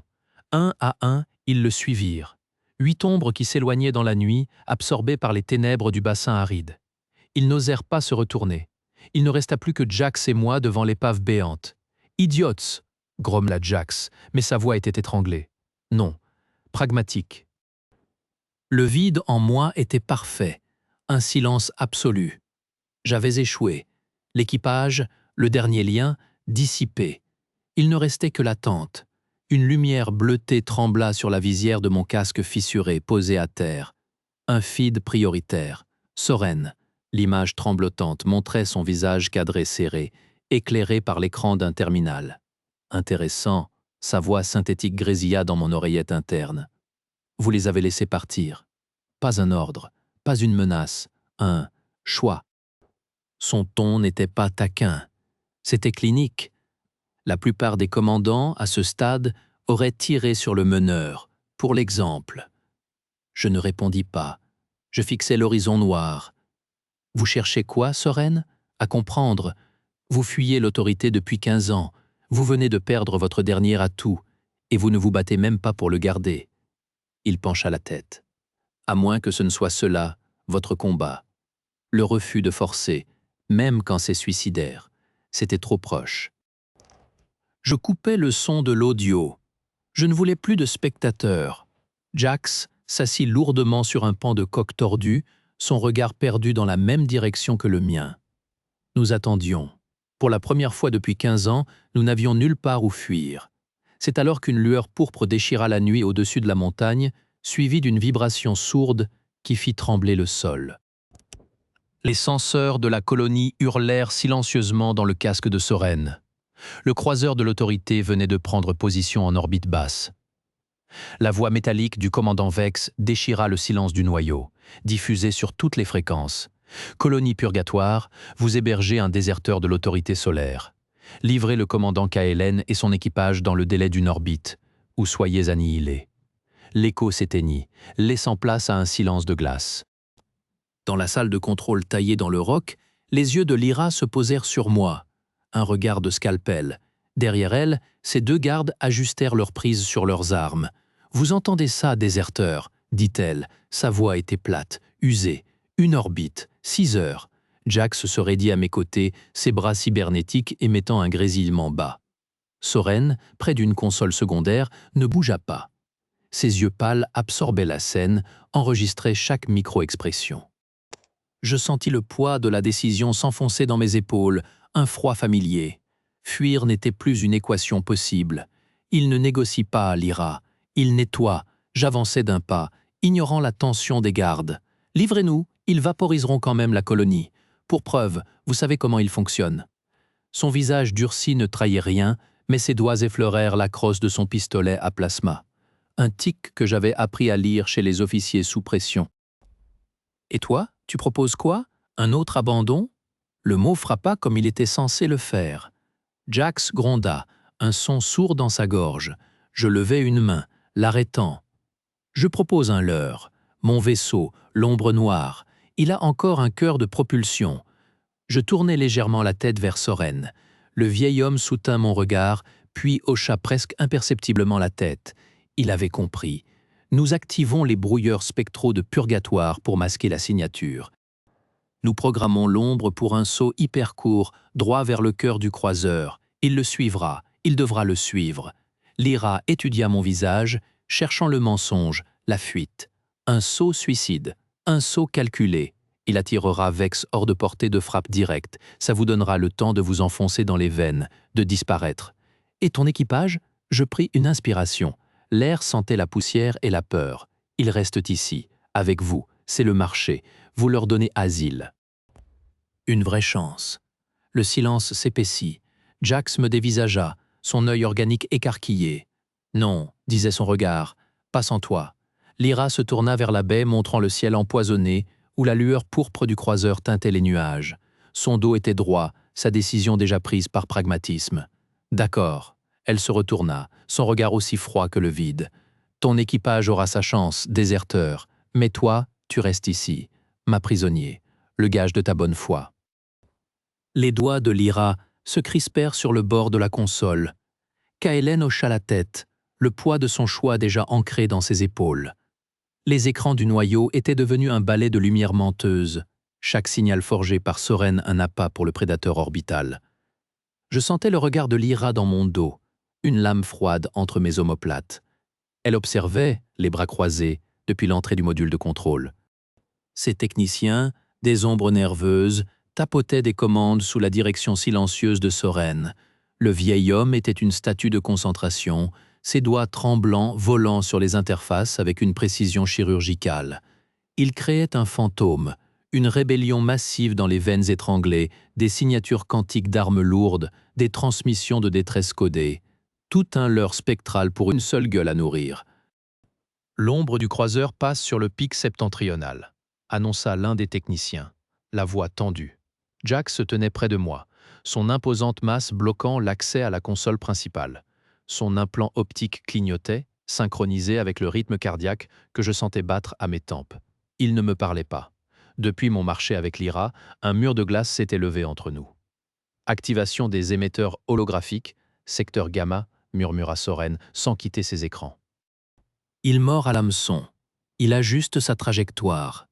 Un à un, ils le suivirent. 8 ombres qui s'éloignaient dans la nuit, absorbées par les ténèbres du bassin aride. Ils n'osèrent pas se retourner. Il ne resta plus que Jax et moi devant l'épave béante. « Idiots !» grommela Jax, mais sa voix était étranglée. Non, pragmatique. Le vide en moi était parfait, un silence absolu. J'avais échoué. L'équipage, le dernier lien, dissipé. Il ne restait que l'attente. Une lumière bleutée trembla sur la visière de mon casque fissuré, posé à terre. Un feed prioritaire. Soren. L'image tremblotante montrait son visage cadré serré, éclairé par l'écran d'un terminal. Intéressant, sa voix synthétique grésilla dans mon oreillette interne. Vous les avez laissés partir. Pas un ordre, pas une menace, un choix. Son ton n'était pas taquin, c'était clinique. La plupart des commandants, à ce stade, auraient tiré sur le meneur, pour l'exemple. Je ne répondis pas. Je fixais l'horizon noir. Vous cherchez quoi, Soren? À comprendre. Vous fuyez l'autorité depuis 15 ans. Vous venez de perdre votre dernier atout, et vous ne vous battez même pas pour le garder. Il pencha la tête. À moins que ce ne soit cela, votre combat. Le refus de forcer, même quand c'est suicidaire. C'était trop proche. Je coupais le son de l'audio. Je ne voulais plus de spectateurs. Jax s'assit lourdement sur un pan de coque tordu, son regard perdu dans la même direction que le mien. Nous attendions. Pour la première fois depuis 15 ans, nous n'avions nulle part où fuir. C'est alors qu'une lueur pourpre déchira la nuit au-dessus de la montagne, suivie d'une vibration sourde qui fit trembler le sol. Les senseurs de la colonie hurlèrent silencieusement dans le casque de Soren. Le croiseur de l'autorité venait de prendre position en orbite basse. La voix métallique du commandant Vex déchira le silence du noyau, diffusé sur toutes les fréquences. Colonie purgatoire, vous hébergez un déserteur de l'autorité solaire. Livrez le commandant Kaelen et son équipage dans le délai d'une orbite, ou soyez annihilés. L'écho s'éteignit, laissant place à un silence de glace. Dans la salle de contrôle taillée dans le roc, les yeux de Lyra se posèrent sur moi. Un regard de scalpel. Derrière elle, ces 2 gardes ajustèrent leur prise sur leurs armes. « Vous entendez ça, déserteur ?» dit-elle. Sa voix était plate, usée. Une orbite, 6 heures. Jax se raidit à mes côtés, ses bras cybernétiques émettant un grésillement bas. Soren, près d'une console secondaire, ne bougea pas. Ses yeux pâles absorbaient la scène, enregistraient chaque micro-expression. Je sentis le poids de la décision s'enfoncer dans mes épaules, un froid familier. Fuir n'était plus une équation possible. Il ne négocie pas, Lyra. Il nettoie. J'avançais d'un pas, ignorant la tension des gardes. Livrez-nous, ils vaporiseront quand même la colonie. Pour preuve, vous savez comment il fonctionne. Son visage durci ne trahit rien, mais ses doigts effleurèrent la crosse de son pistolet à plasma. Un tic que j'avais appris à lire chez les officiers sous pression. « Et toi, tu proposes quoi? Un autre abandon ?» Le mot frappa comme il était censé le faire. Jax gronda, un son sourd dans sa gorge. Je levai une main, l'arrêtant. « Je propose un leurre. Mon vaisseau, l'ombre noire. Il a encore un cœur de propulsion. » Je tournai légèrement la tête vers Soren. Le vieil homme soutint mon regard, puis hocha presque imperceptiblement la tête. Il avait compris. Nous activons les brouilleurs spectraux de purgatoire pour masquer la signature. Nous programmons l'ombre pour un saut hyper court, droit vers le cœur du croiseur. Il le suivra, il devra le suivre. Lyra étudia mon visage, cherchant le mensonge, la fuite. Un saut suicide, un saut calculé. Il attirera Vex hors de portée de frappe directe. Ça vous donnera le temps de vous enfoncer dans les veines, de disparaître. Et ton équipage? Je pris une inspiration. L'air sentait la poussière et la peur. Ils restent ici, avec vous, c'est le marché, vous leur donnez asile. Une vraie chance. Le silence s'épaissit. Jax me dévisagea, son œil organique écarquillé. Non, disait son regard, pas sans toi. Lyra se tourna vers la baie montrant le ciel empoisonné, où la lueur pourpre du croiseur teintait les nuages. Son dos était droit, sa décision déjà prise par pragmatisme. D'accord. Elle se retourna, son regard aussi froid que le vide. Ton équipage aura sa chance, déserteur, mais toi, tu restes ici, ma prisonnier, le gage de ta bonne foi. Les doigts de Lyra se crispèrent sur le bord de la console. Kaelen hocha la tête, le poids de son choix déjà ancré dans ses épaules. Les écrans du noyau étaient devenus un balai de lumière menteuse, chaque signal forgé par Soren un appât pour le prédateur orbital. Je sentais le regard de Lyra dans mon dos, une lame froide entre mes omoplates. Elle observait, les bras croisés, depuis l'entrée du module de contrôle. Ses techniciens, des ombres nerveuses, tapotaient des commandes sous la direction silencieuse de Soren. Le vieil homme était une statue de concentration, ses doigts tremblants volant sur les interfaces avec une précision chirurgicale. Il créait un fantôme, une rébellion massive dans les veines étranglées, des signatures quantiques d'armes lourdes, des transmissions de détresse codées. Tout un leurre spectral pour une seule gueule à nourrir. L'ombre du croiseur passe sur le pic septentrional, annonça l'un des techniciens, la voix tendue. Jax se tenait près de moi, son imposante masse bloquant l'accès à la console principale. Son implant optique clignotait, synchronisé avec le rythme cardiaque que je sentais battre à mes tempes. Il ne me parlait pas. Depuis mon marché avec Lyra, un mur de glace s'était levé entre nous. Activation des émetteurs holographiques, secteur gamma, murmura Soren, sans quitter ses écrans. Il mord à l'hameçon. Il ajuste sa trajectoire.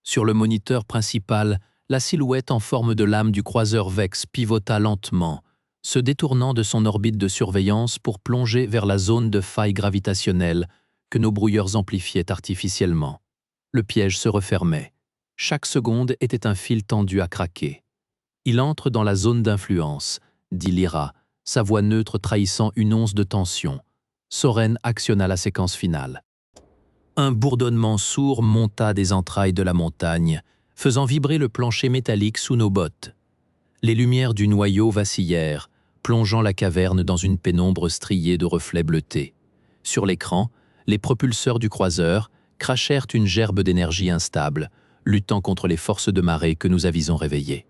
Sur le moniteur principal, la silhouette en forme de lame du croiseur Vex pivota lentement, se détournant de son orbite de surveillance pour plonger vers la zone de faille gravitationnelle que nos brouilleurs amplifiaient artificiellement. Le piège se refermait. Chaque seconde était un fil tendu à craquer. Il entre dans la zone d'influence, dit Lyra, sa voix neutre trahissant une once de tension. Soren actionna la séquence finale. Un bourdonnement sourd monta des entrailles de la montagne, faisant vibrer le plancher métallique sous nos bottes. Les lumières du noyau vacillèrent, plongeant la caverne dans une pénombre striée de reflets bleutés. Sur l'écran, les propulseurs du croiseur crachèrent une gerbe d'énergie instable, luttant contre les forces de marée que nous avions réveillées.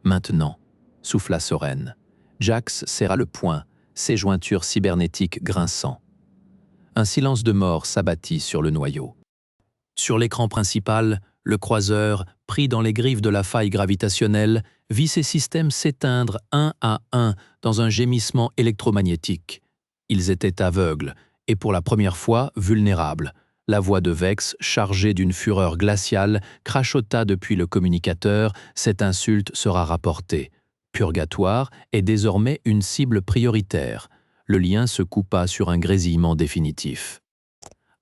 Maintenant, souffla Soren. Jax serra le poing, ses jointures cybernétiques grinçant. Un silence de mort s'abattit sur le noyau. Sur l'écran principal, le croiseur, pris dans les griffes de la faille gravitationnelle, vit ses systèmes s'éteindre un à un dans un gémissement électromagnétique. Ils étaient aveugles et pour la première fois vulnérables. La voix de Vex, chargée d'une fureur glaciale, crachota depuis le communicateur, cette insulte sera rapportée. Purgatoire est désormais une cible prioritaire. Le lien se coupa sur un grésillement définitif.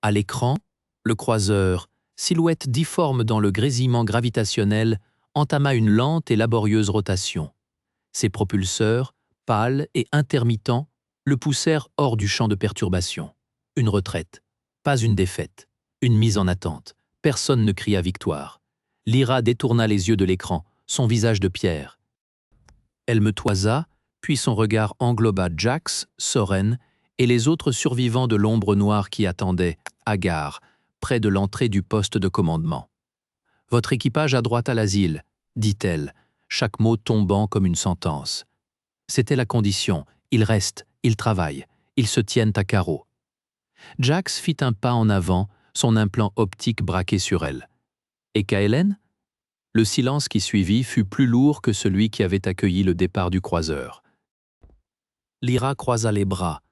À l'écran, le croiseur, silhouette difforme dans le grésillement gravitationnel, entama une lente et laborieuse rotation. Ses propulseurs, pâles et intermittents, le poussèrent hors du champ de perturbation. Une retraite, pas une défaite, une mise en attente. Personne ne cria victoire. Lyra détourna les yeux de l'écran, son visage de pierre. Elle me toisa, puis son regard engloba Jax, Soren et les autres survivants de l'ombre noire qui attendaient, hagards, près de l'entrée du poste de commandement. « Votre équipage a droit à l'asile », dit-elle, chaque mot tombant comme une sentence. C'était la condition, ils restent, ils travaillent, ils se tiennent à carreau. Jax fit un pas en avant, son implant optique braqué sur elle. Et Kaelen ? Le silence qui suivit fut plus lourd que celui qui avait accueilli le départ du croiseur. Lyra croisa les bras.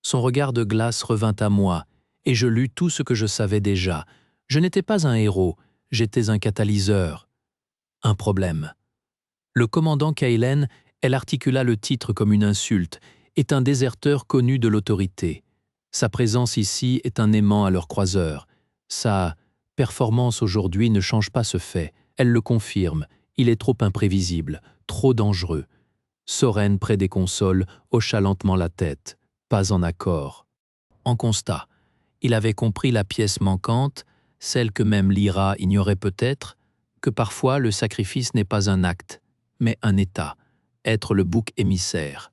Son regard de glace revint à moi, et je lus tout ce que je savais déjà. Je n'étais pas un héros, j'étais un catalyseur. Un problème. Le commandant Kaelen, elle articula le titre comme une insulte, est un déserteur connu de l'autorité. Sa présence ici est un aimant à leur croiseur. Sa performance aujourd'hui ne change pas ce fait. Elle le confirme. Il est trop imprévisible, trop dangereux. Soren, près des consoles, hocha lentement la tête. Pas en accord. en constat. Il avait compris la pièce manquante, celle que même Lyra ignorait peut-être, que parfois le sacrifice n'est pas un acte, mais un état, être le bouc émissaire.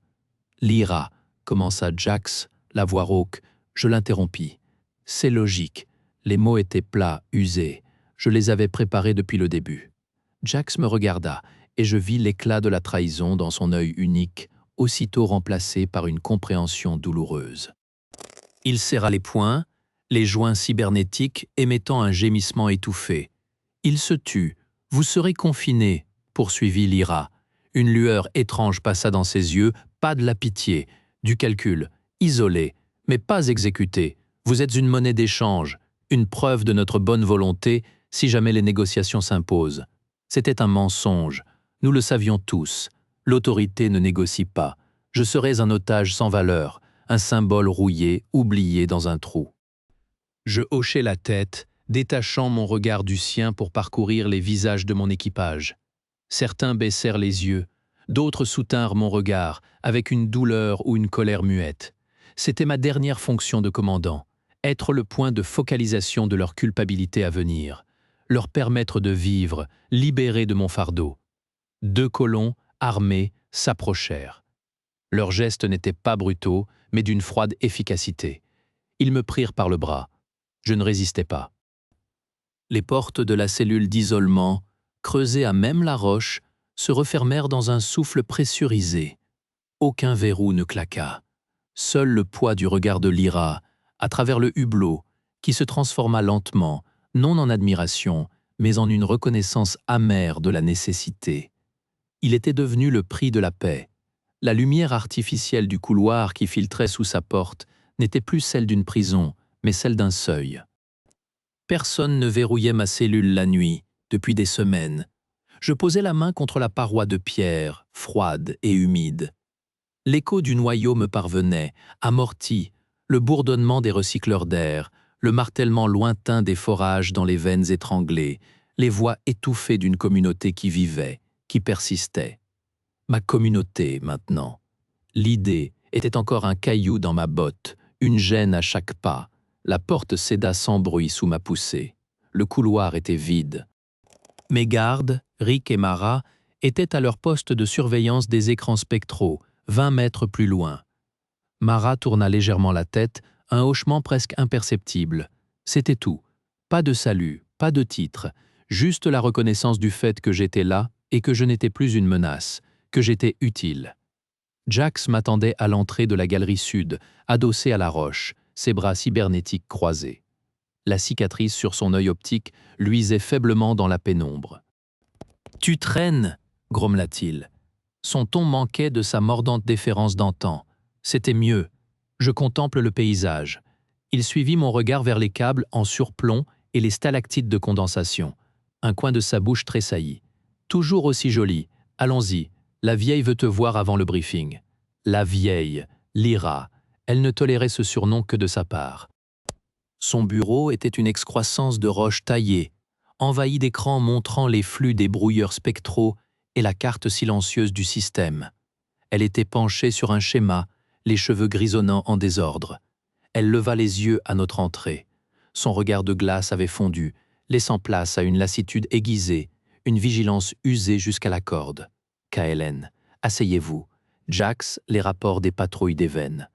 Lyra, commença Jax, la voix rauque, je l'interrompis. C'est logique, les mots étaient plats, usés, je les avais préparés depuis le début. Jax me regarda, et je vis l'éclat de la trahison dans son œil unique, aussitôt remplacé par une compréhension douloureuse. Il serra les poings, les joints cybernétiques émettant un gémissement étouffé. Il se tut. Vous serez confiné, poursuivit Lyra. Une lueur étrange passa dans ses yeux, pas de la pitié, du calcul, isolé, mais pas exécuté. Vous êtes une monnaie d'échange, une preuve de notre bonne volonté si jamais les négociations s'imposent. C'était un mensonge. Nous le savions tous. L'autorité ne négocie pas. Je serais un otage sans valeur, un symbole rouillé, oublié dans un trou. Je hochai la tête, détachant mon regard du sien pour parcourir les visages de mon équipage. Certains baissèrent les yeux, d'autres soutinrent mon regard, avec une douleur ou une colère muette. C'était ma dernière fonction de commandant, être le point de focalisation de leur culpabilité à venir, leur permettre de vivre, libérés de mon fardeau. 2 colons, armés, s'approchèrent. Leurs gestes n'étaient pas brutaux, mais d'une froide efficacité. Ils me prirent par le bras. Je ne résistais pas. Les portes de la cellule d'isolement, creusées à même la roche, se refermèrent dans un souffle pressurisé. Aucun verrou ne claqua. Seul le poids du regard de Lyra, à travers le hublot, qui se transforma lentement, non en admiration, mais en une reconnaissance amère de la nécessité. Il était devenu le prix de la paix. La lumière artificielle du couloir qui filtrait sous sa porte n'était plus celle d'une prison, mais celle d'un seuil. Personne ne verrouillait ma cellule la nuit, depuis des semaines. Je posais la main contre la paroi de pierre, froide et humide. L'écho du noyau me parvenait, amorti, le bourdonnement des recycleurs d'air, le martèlement lointain des forages dans les veines étranglées, les voix étouffées d'une communauté qui vivait, qui persistait. Ma communauté, maintenant. L'idée était encore un caillou dans ma botte, une gêne à chaque pas. La porte céda sans bruit sous ma poussée. Le couloir était vide. Mes gardes, Rick et Mara, étaient à leur poste de surveillance des écrans spectraux, 20 mètres plus loin. Mara tourna légèrement la tête, un hochement presque imperceptible. C'était tout. Pas de salut, pas de titre, juste la reconnaissance du fait que j'étais là et que je n'étais plus une menace, que j'étais utile. Jax m'attendait à l'entrée de la galerie sud, adossé à la roche, ses bras cybernétiques croisés. La cicatrice sur son œil optique luisait faiblement dans la pénombre. « Tu traînes !» grommela-t-il. Son ton manquait de sa mordante déférence d'antan. C'était mieux. Je contemple le paysage. Il suivit mon regard vers les câbles en surplomb et les stalactites de condensation. Un coin de sa bouche tressaillit. « Toujours aussi jolie. Allons-y. La vieille veut te voir avant le briefing. » La vieille, Lyra. Elle ne tolérait ce surnom que de sa part. Son bureau était une excroissance de roches taillées, envahie d'écrans montrant les flux des brouilleurs spectraux et la carte silencieuse du système. Elle était penchée sur un schéma, les cheveux grisonnants en désordre. Elle leva les yeux à notre entrée. Son regard de glace avait fondu, laissant place à une lassitude aiguisée, une vigilance usée jusqu'à la corde. « KLN, asseyez-vous. Jax, les rapports des patrouilles des veines. »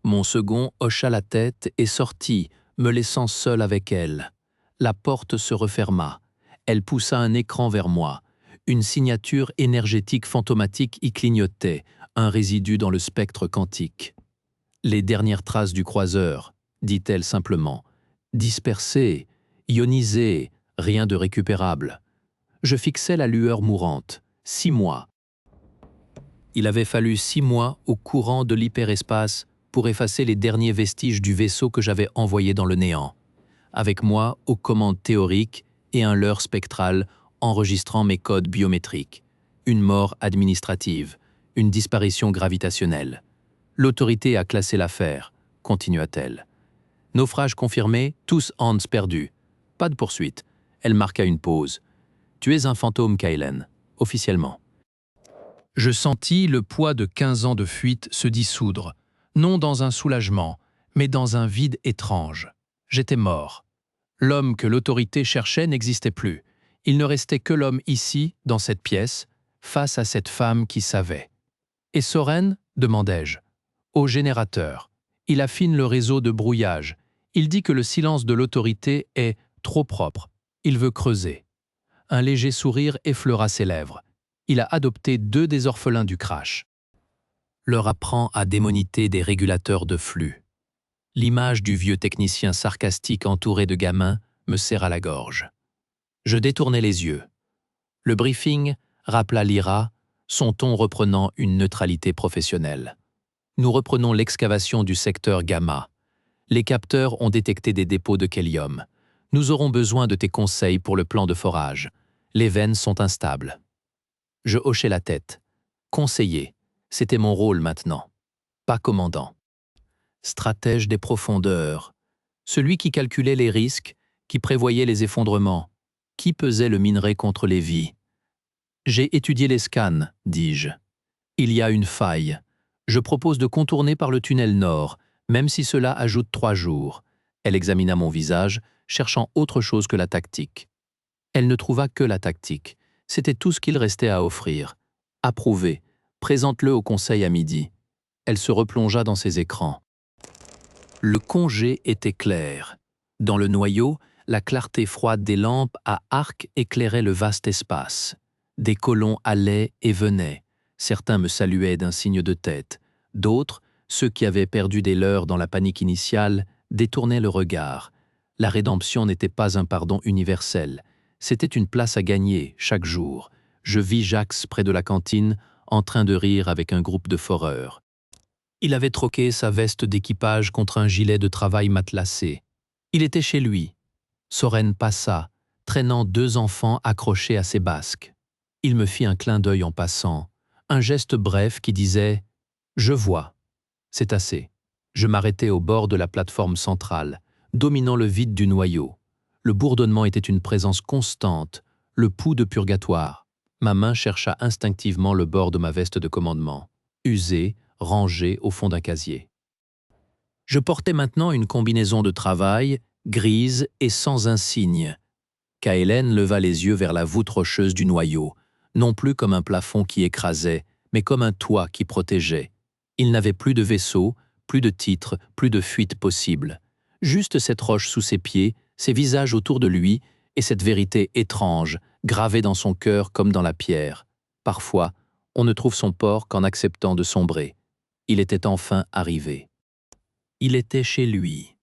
Mon second hocha la tête et sortit, me laissant seul avec elle. La porte se referma. Elle poussa un écran vers moi. Une signature énergétique fantomatique y clignotait, un résidu dans le spectre quantique. « Les dernières traces du croiseur », dit-elle simplement. « Dispersées, ionisées, rien de récupérable. » Je fixais la lueur mourante. 6 mois. Il avait fallu 6 mois au courant de l'hyperespace pour effacer les derniers vestiges du vaisseau que j'avais envoyé dans le néant. Avec moi, aux commandes théoriques et un leurre spectral enregistrant mes codes biométriques. Une mort administrative, une disparition gravitationnelle. L'autorité a classé l'affaire, continua-t-elle. Naufrage confirmé, tous hands perdus. Pas de poursuite. Elle marqua une pause. Tu es un fantôme, KLN, officiellement. Je sentis le poids de 15 ans de fuite se dissoudre, non dans un soulagement, mais dans un vide étrange. J'étais mort. L'homme que l'autorité cherchait n'existait plus. Il ne restait que l'homme ici, dans cette pièce, face à cette femme qui savait. « Et Soren ?» demandai-je. « Au générateur. Il affine le réseau de brouillage. Il dit que le silence de l'autorité est trop propre. Il veut creuser. » Un léger sourire effleura ses lèvres. Il a adopté 2 des orphelins du crash. Leur apprend à démoniter des régulateurs de flux. L'image du vieux technicien sarcastique entouré de gamins me serra la gorge. Je détournai les yeux. Le briefing rappela Lyra, son ton reprenant une neutralité professionnelle. Nous reprenons l'excavation du secteur gamma. Les capteurs ont détecté des dépôts de khélium. Nous aurons besoin de tes conseils pour le plan de forage. Les veines sont instables. Je hochai la tête. Conseiller, c'était mon rôle maintenant. Pas commandant. Stratège des profondeurs. Celui qui calculait les risques, qui prévoyait les effondrements, qui pesait le minerai contre les vies. J'ai étudié les scans, dis-je. Il y a une faille. Je propose de contourner par le tunnel nord, même si cela ajoute 3 jours. Elle examina mon visage, cherchant autre chose que la tactique. Elle ne trouva que la tactique. C'était tout ce qu'il restait à offrir. Approuvé. Présente-le au conseil à midi. Elle se replongea dans ses écrans. Le congé était clair. Dans le noyau, la clarté froide des lampes à arc éclairait le vaste espace. Des colons allaient et venaient. Certains me saluaient d'un signe de tête. D'autres, ceux qui avaient perdu des leurs dans la panique initiale, détournaient le regard. La rédemption n'était pas un pardon universel. C'était une place à gagner, chaque jour. Je vis Jax près de la cantine, en train de rire avec un groupe de foreurs. Il avait troqué sa veste d'équipage contre un gilet de travail matelassé. Il était chez lui. Soren passa, traînant 2 enfants accrochés à ses basques. Il me fit un clin d'œil en passant, un geste bref qui disait « Je vois ». C'est assez. Je m'arrêtai au bord de la plateforme centrale, dominant le vide du noyau. Le bourdonnement était une présence constante, le pouls de purgatoire. Ma main chercha instinctivement le bord de ma veste de commandement, usée, rangée au fond d'un casier. Je portais maintenant une combinaison de travail, grise et sans insigne. Kaelen leva les yeux vers la voûte rocheuse du noyau, non plus comme un plafond qui écrasait, mais comme un toit qui protégeait. Il n'avait plus de vaisseau, plus de titre, plus de fuite possible. Juste cette roche sous ses pieds, ses visages autour de lui, et cette vérité étrange, gravée dans son cœur comme dans la pierre. Parfois, on ne trouve son port qu'en acceptant de sombrer. Il était enfin arrivé. Il était chez lui.